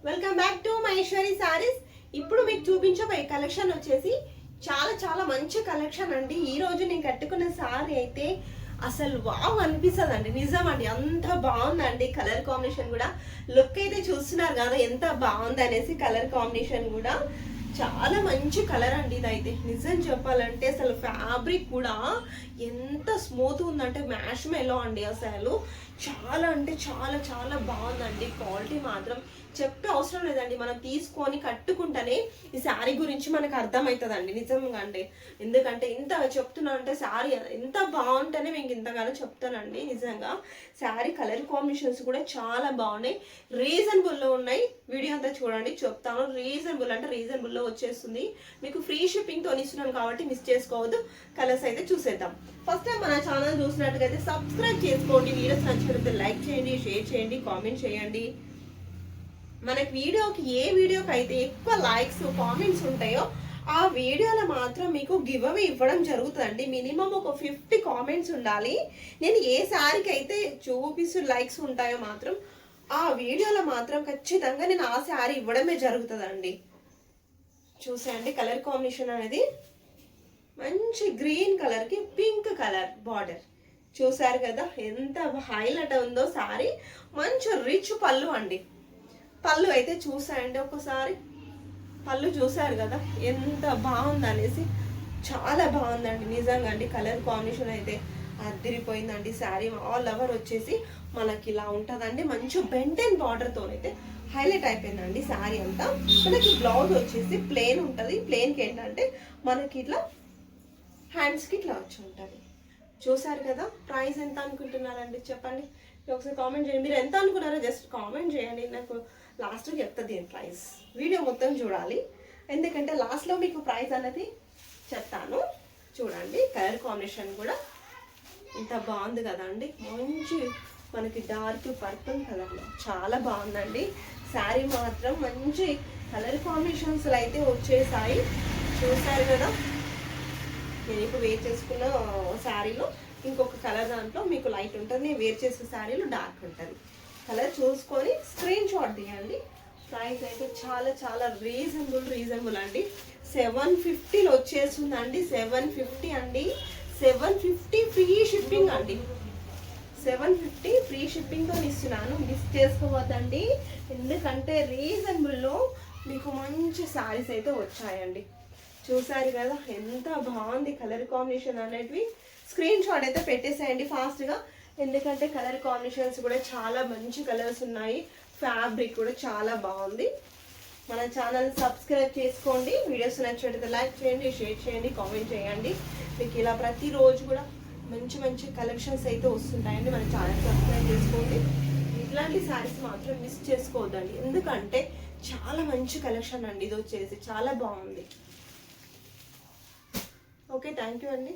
Welcome back to Maheshwari saris. ఇప్పుడు మీకు చూపించబోయే కలెక్షన్ వచ్చేసి చాలా చాలా మంచి కలెక్షన్ అండి. ఈ రోజు నేను కట్టుకున్న సారీ అయితే అసలు వావ్ అనిపిస్తుంది అండి, నిజం అండి, అంత బాగుందండి. కలర్ కాంబినేషన్ కూడా లుక్ అయితే చూస్తున్నారు కదా ఎంత బాగుంది అనేసి. కలర్ కాంబినేషన్ కూడా చాలా మంచి కలర్ అండి. ఇదైతే నిజం చెప్పాలంటే అసలు ఫ్యాబ్రిక్ కూడా ఎంత స్మూత్ ఉందంటే మ్యాష్ మెలో అండి. అసలు చాలా అంటే చాలా చాలా బాగుందండి. క్వాలిటీ మాత్రం చెప్పే అవసరం లేదండి, మనం తీసుకొని కట్టుకుంటేనే ఈ శారీ గురించి మనకు అర్థమవుతుందండి నిజంగా అండి. ఎందుకంటే ఇంత చెప్తున్నా అంటే శారీ ఎంత బాగుంటేనే మీకు ఇంతగానో చెప్తానండి. నిజంగా శారీ కలర్ కాంబినేషన్స్ కూడా చాలా బాగున్నాయి, రీజనబుల్లో ఉన్నాయి. వీడియో అంతా చూడండి, చెప్తాను. రీజనబుల్ అంటే రీజనబుల్లో వచ్చేస్తుంది. మీకు ఫ్రీ షిప్పింగ్తో ఇస్తున్నాను కాబట్టి మిస్ చేసుకోవద్దు. కలర్స్ అయితే చూసేద్దాం. ఫస్ట్ టైం మన ఛానల్ చూసినట్టుగా సబ్స్క్రైబ్ చేసుకోండి. వీడియోస్ నచ్చినట్లయితే లైక్ చేయండి, షేర్ చేయండి, కామెంట్ చేయండి. మనకి వీడియోకి ఏ వీడియోకి అయితే ఎక్కువ లైక్స్ కామెంట్స్ ఉంటాయో ఆ వీడియోలో మాత్రం మీకు గివ్ అవే ఇవ్వడం జరుగుతుందండి. మినిమం ఒక 50 కామెంట్స్ ఉండాలి. నేను ఏ శారీకి అయితే చూపిస్తూ లైక్స్ ఉంటాయో మాత్రం ఆ వీడియోలో మాత్రం ఖచ్చితంగా నేను ఆ శారీ ఇవ్వడమే జరుగుతుందండి. చూసేయండి కలర్ కాంబినేషన్ అనేది మంచి గ్రీన్ కలర్కి పింక్ కలర్ బార్డర్. చూసారు కదా ఎంత హైలైట్ ఉందో శారీ. మంచి రిచ్ పళ్ళు అండి. పళ్ళు అయితే చూసాయండి ఒకసారి, పళ్ళు చూసారు కదా ఎంత బాగుంది అనేసి. చాలా బాగుందండి నిజంగా అండి. కలర్ కాంబినేషన్ అయితే అదిరిపోయిందండి. శారీ ఆల్ ఓవర్ వచ్చేసి మనకి ఇలా ఉంటుందండి. మంచి బెంటెన్ బార్డర్తో అయితే హైలైట్ అయిపోయిందండి శారీ అంతా. మనకి బ్లౌజ్ వచ్చేసి ప్లెయిన్ ఉంటుంది. ప్లెయిన్కి ఏంటంటే మనకి ఇట్లా హ్యాండ్స్కి ఇట్లా వచ్చి ఉంటుంది. చూసారు కదా. ప్రైస్ ఎంత అనుకుంటున్నారండి చెప్పండి, ఒకసారి కామెంట్ చేయండి. మీరు ఎంత అనుకున్నారో జస్ట్ కామెంట్ చేయండి, నాకు లాస్ట్కి చెప్తుంది దీని ప్రైస్. వీడియో మొత్తం చూడాలి, ఎందుకంటే లాస్ట్లో మీకు ప్రైస్ అనేది చెప్తాను. చూడండి కలర్ కాంబినేషన్ కూడా ఇంత బాగుంది కదా అండి. మంచి మనకి డార్క్ పర్పుల్ కలర్లో చాలా బాగుందండి. శారీ మాత్రం మంచి కలర్ కాంబినేషన్స్లో అయితే వచ్చేసాయి. చూసారు కదా. నేను ఇప్పుడు వేర్ చేసుకున్న శారీలో ఇంకొక కలర్ దాంట్లో మీకు లైట్ ఉంటుంది, నేను వేర్ చేసే శారీలో డార్క్ ఉంటుంది. కలర్ చూసుకొని స్క్రీన్ షాట్ తీయండి. ప్రైస్ అయితే చాలా చాలా రీజనబుల్ అండి. 750లో వచ్చేస్తుందండి. 750 అండి. 750 ఫ్రీ షిప్పింగ్ అండి. 750 ఫ్రీ షిప్పింగ్తో ఇస్తున్నాను, మిస్ చేసుకోవద్దండి. ఎందుకంటే రీజనబుల్లో మీకు మంచి శారీస్ అయితే వచ్చాయండి. చూసారు కదా ఎంత బాగుంది కలర్ కాంబినేషన్ అనేటివి. స్క్రీన్ షాట్ అయితే పెట్టేసేయండి ఫాస్ట్గా, ఎందుకంటే కలర్ కాంబినేషన్స్ కూడా చాలా మంచి కలర్స్ ఉన్నాయి. ఫ్యాబ్రిక్ కూడా చాలా బాగుంది. మన ఛానల్ సబ్స్క్రైబ్ చేసుకోండి. వీడియోస్ నచ్చినట్లయితే లైక్ చేయండి, షేర్ చేయండి, కామెంట్ చేయండి. మీకు ఇలా ప్రతిరోజు కూడా మంచి మంచి కలెక్షన్స్ అయితే వస్తుంటాయండి. మన ఛానల్ సబ్స్క్రైబ్ చేసుకోండి. ఇట్లాంటి శారీస్ మాత్రం మిస్ చేసుకోవద్దండి, ఎందుకంటే చాలా మంచి కలెక్షన్ అండి. ఇది వచ్చేసి చాలా బాగుంది. ఓకే, థ్యాంక్ యూ అండి.